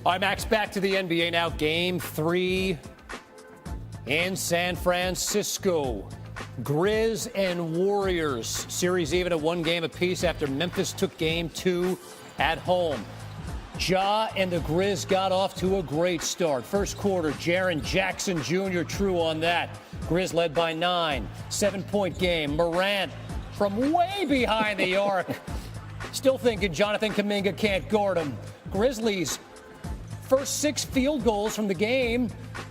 All right, Max, back to the NBA now. Game 3 in San Francisco. Grizz and Warriors. Series even at 1 game apiece after Memphis took game 2 at home. Ja and the Grizz got off to a great start. First quarter, Jaren Jackson Jr. true on that. Grizz led by 9. 7-point game. Morant from way behind the arc. Still thinking Jonathan Kuminga can't guard him. Grizzlies, first 6 field goals from the game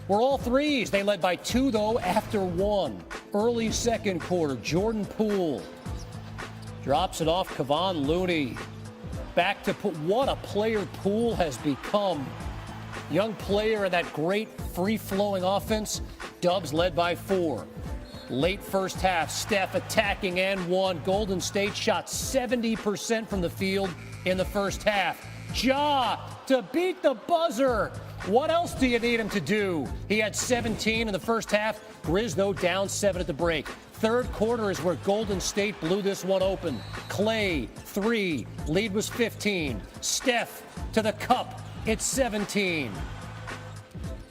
were all threes. They led by 2, though, after 1. Early second quarter, Jordan Poole drops it off Kevon Looney. Back to what a player Poole has become. Young player in that great free-flowing offense. Dubs led by 4. Late first half, Steph attacking and 1. Golden State shot 70% from the field in the first half. Ja to beat the buzzer. What else do you need him to do? He had 17 in the first half. Grizz, though, down 7 at the break. Third quarter is where Golden State blew this one open. Clay, 3. Lead was 15. Steph to the cup. It's 17.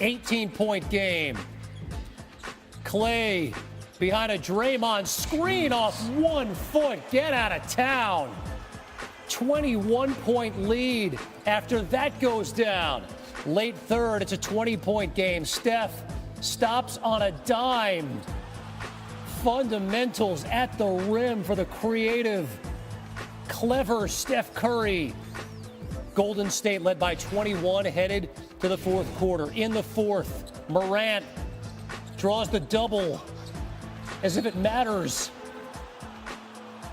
18-point game. Clay behind a Draymond screen off 1 foot. Get out of town. 21-point lead after that goes down. Late third, it's a 20-point game. Steph stops on a dime. Fundamentals at the rim for the creative, clever Steph Curry. Golden State led by 21, headed to the fourth quarter. In the fourth, Morant draws the double as if it matters.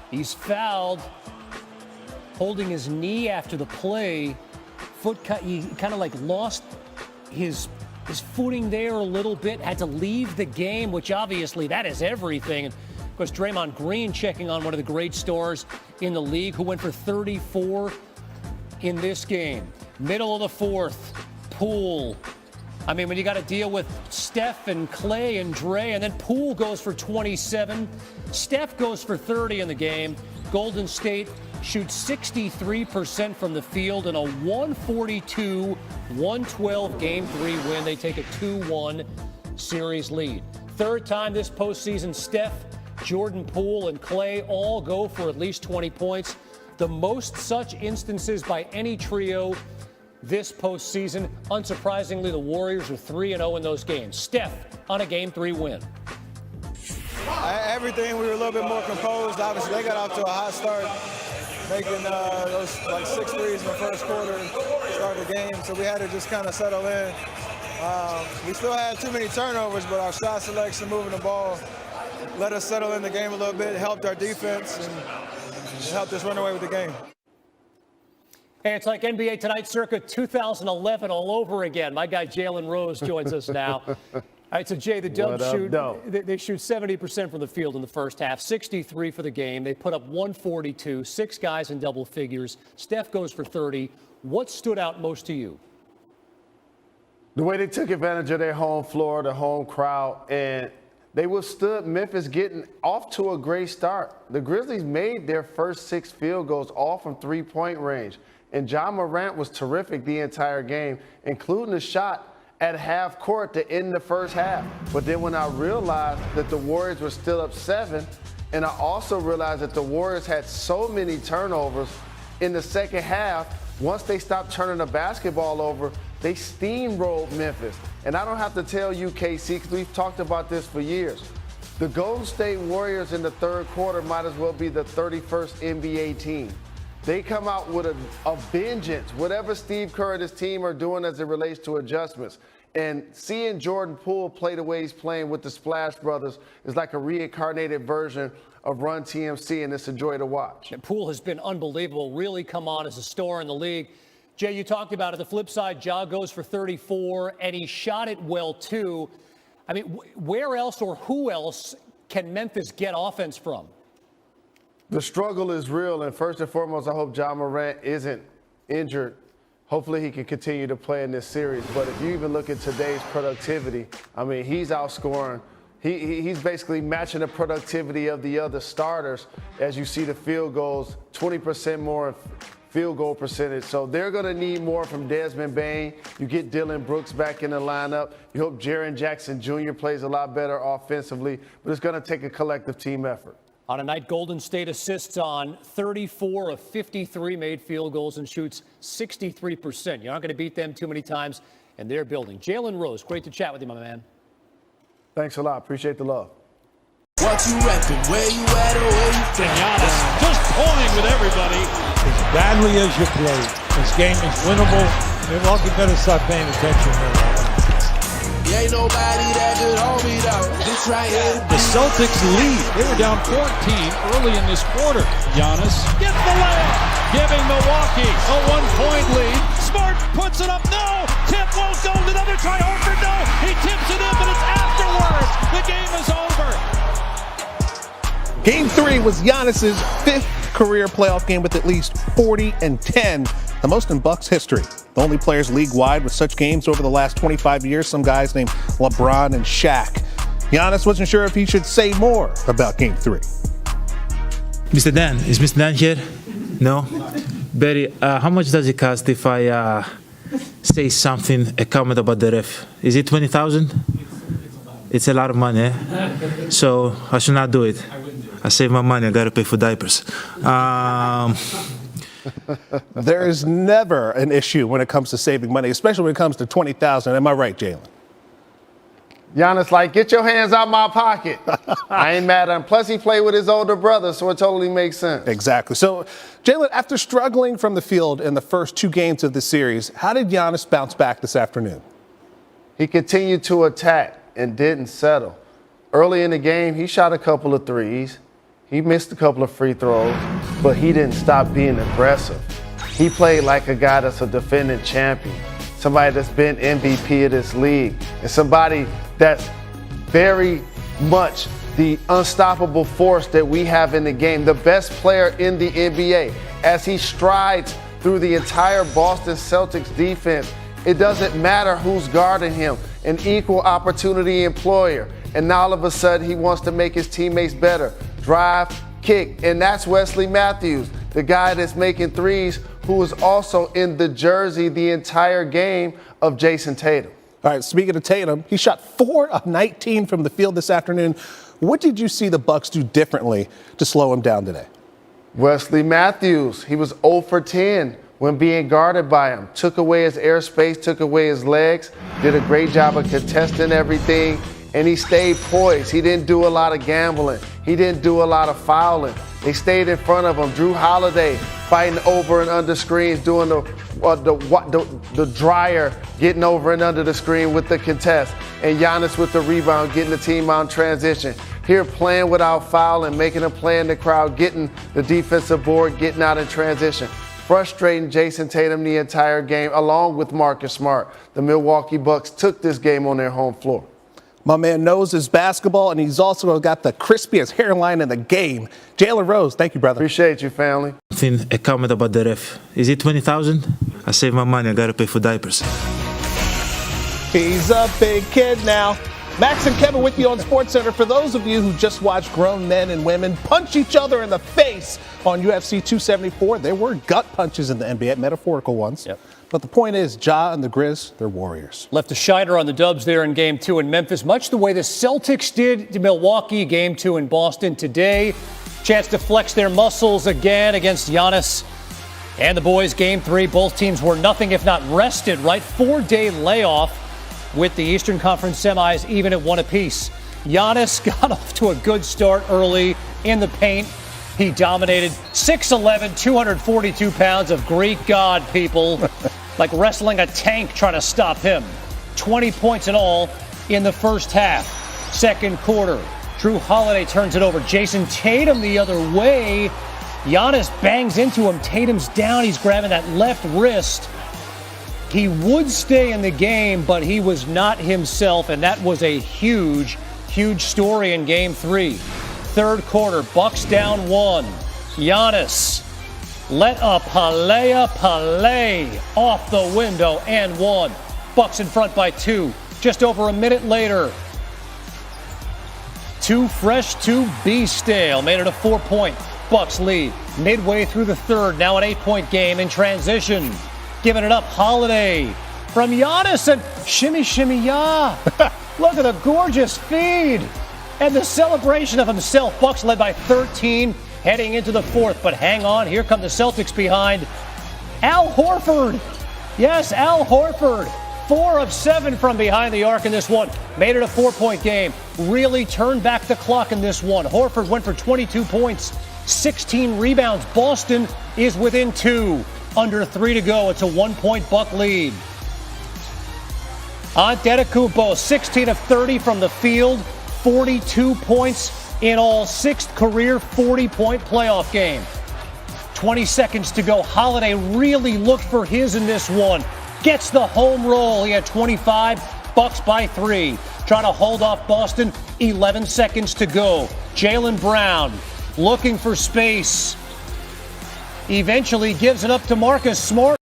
He's fouled, holding his knee after the play. He kind of like lost his footing there a little bit, had to leave the game, which obviously that is everything. And of course, Draymond Green checking on one of the great stars in the league who went for 34 in this game. Middle of the fourth, Poole. I mean, when you got to deal with Steph and Clay and Dre, and then Poole goes for 27. Steph goes for 30 in the game. Golden State shoots 63% from the field in a 142-112 Game 3 win. They take a 2-1 series lead. Third time this postseason, Steph, Jordan Poole, and Clay all go for at least 20 points. The most such instances by any trio this postseason. Unsurprisingly, the Warriors are 3-0 in those games. Steph on a Game 3 win. Everything, we were a little bit more composed. Obviously, they got off to a hot start, making those like 6 threes in the first quarter to start the game. So we had to just kind of settle in. We still had too many turnovers, but our shot selection, moving the ball, let us settle in the game a little bit, helped our defense, and helped us run away with the game. Hey, it's like NBA Tonight circa 2011 all over again. My guy Jalen Rose joins us now. All right, so Jay, the Dubs shoot 70% from the field in the first half, 63 for the game. They put up 142, 6 guys in double figures. Steph goes for 30. What stood out most to you? The way they took advantage of their home floor, the home crowd, and they withstood Memphis getting off to a great start. The Grizzlies made their first 6 field goals all from three-point range. And Ja Morant was terrific the entire game, including a shot at half court to end the first half. But then when I realized that the Warriors were still up 7, and I also realized that the Warriors had so many turnovers in the second half, once they stopped turning the basketball over, they steamrolled Memphis. And I don't have to tell you, KC, because we've talked about this for years. The Golden State Warriors in the third quarter might as well be the 31st NBA team. They come out with a vengeance, whatever Steve Kerr and his team are doing as it relates to adjustments. And seeing Jordan Poole play the way he's playing with the Splash Brothers is like a reincarnated version of Run TMC, and it's a joy to watch. And Poole has been unbelievable, really come on as a star in the league. Jay, you talked about it. The flip side, Ja goes for 34, and he shot it well, too. I mean, where else or who else can Memphis get offense from? The struggle is real, and first and foremost, I hope Ja Morant isn't injured. Hopefully he can continue to play in this series. But if you even look at today's productivity, I mean, he's outscoring. He's basically matching the productivity of the other starters as you see the field goals, 20% more field goal percentage. So they're going to need more from Desmond Bain. You get Dylan Brooks back in the lineup. You hope Jaren Jackson Jr. plays a lot better offensively, but it's going to take a collective team effort. On a night Golden State assists on 34 of 53 made field goals and shoots 63%. You're not going to beat them too many times, and they're building. Jalen Rose, great to chat with you, my man. Thanks a lot. Appreciate the love. What you reckon? Where you at or where you from? Giannis just pulling with everybody. As badly as you play, this game is winnable. Milwaukee better start paying attention now. Ain't nobody that could hold me down. This right here. The Celtics lead. They were down 14 early in this quarter. Giannis gets the layup, giving Milwaukee a 1-point lead. Smart puts it up. No! Tip won't go. Another try. Horford, no! He tips it in, but it's afterwards. The game is over. Game 3 was Giannis's 5th career playoff game with at least 40 and 10, the most in Bucks history. The only players league-wide with such games over the last 25 years, some guys named LeBron and Shaq. Giannis wasn't sure if he should say more about Game 3. Mr. Dan, is Mr. Dan here? No? Barry, how much does it cost if I say something, a comment about the ref? Is it 20,000? It's a lot of money, eh? So I should not do it. I save my money, I gotta pay for diapers. There is never an issue when it comes to saving money, especially when it comes to 20,000. Am I right, Jalen? Giannis like, get your hands out my pocket. I ain't mad at him. Plus, he played with his older brother, so it totally makes sense. Exactly. So, Jalen, after struggling from the field in the first 2 games of the series, how did Giannis bounce back this afternoon? He continued to attack and didn't settle. Early in the game, he shot a couple of threes. He missed a couple of free throws, but he didn't stop being aggressive. He played like a guy that's a defending champion, somebody that's been MVP of this league, and somebody that's very much the unstoppable force that we have in the game, the best player in the NBA. As he strides through the entire Boston Celtics defense, it doesn't matter who's guarding him, an equal opportunity employer. And now all of a sudden he wants to make his teammates better. Drive, kick, and that's Wesley Matthews, the guy that's making threes, who was also in the jersey the entire game of Jason Tatum. All right, speaking of Tatum, he shot 4 of 19 from the field this afternoon. What did you see the Bucks do differently to slow him down today? Wesley Matthews, he was 0 for 10 when being guarded by him. Took away his airspace, took away his legs, did a great job of contesting everything, and he stayed poised. He didn't do a lot of gambling. He didn't do a lot of fouling. They stayed in front of him. Drew Holiday fighting over and under screens, doing the dryer, getting over and under the screen with the contest. And Giannis with the rebound, getting the team on transition. Here playing without fouling, making a play in the crowd, getting the defensive board, getting out in transition. Frustrating Jason Tatum the entire game, along with Marcus Smart. The Milwaukee Bucks took this game on their home floor. My man knows his basketball, and he's also got the crispiest hairline in the game. Jalen Rose, thank you, brother. Appreciate you, family. A comment about the ref. Is it 20,000? I save my money, I gotta pay for diapers. He's a big kid now. Max and Kevin with you on SportsCenter. For those of you who just watched grown men and women punch each other in the face on UFC 274, there were gut punches in the NBA, metaphorical ones. Yep. But the point is, Ja and the Grizz, they're warriors. Left a shiner on the Dubs there in Game 2 in Memphis, much the way the Celtics did to Milwaukee Game 2 in Boston today. Chance to flex their muscles again against Giannis and the boys. Game 3, both teams were nothing if not rested, right? 4-day layoff with the Eastern Conference semis even at 1 apiece. Giannis got off to a good start early in the paint. He dominated 6'11", 242 pounds of Greek god, people. Like wrestling a tank trying to stop him. 20 points in all in the first half. Second quarter, Drew Holiday turns it over. Jason Tatum the other way. Giannis bangs into him. Tatum's down. He's grabbing that left wrist. He would stay in the game, but he was not himself, and that was a huge, huge story in Game 3. Third quarter, Bucks down 1. Giannis let a Palea off the window and 1. Bucks in front by 2. Just over a minute later, too fresh to be stale. Made it a 4-point Bucks lead midway through the third. Now an 8-point game in transition. Giving it up, Holiday from Giannis, and shimmy, shimmy, ya. Look at the gorgeous feed and the celebration of himself. Bucks led by 13 heading into the fourth. But hang on, here come the Celtics behind. Al Horford. Yes, Al Horford. 4 of 7 from behind the arc in this one. Made it a 4-point game. Really turned back the clock in this one. Horford went for 22 points, 16 rebounds. Boston is within 2. Under 3 to go. It's a 1-point Buck lead. Antetokounmpo, 16 of 30 from the field, 42 points in all. 6th career 40-point playoff game. 20 seconds to go. Holiday really looked for his in this one. Gets the home roll. He had 25. Bucks by 3. Trying to hold off Boston. 11 seconds to go. Jaylen Brown looking for space. Eventually gives it up to Marcus Smart.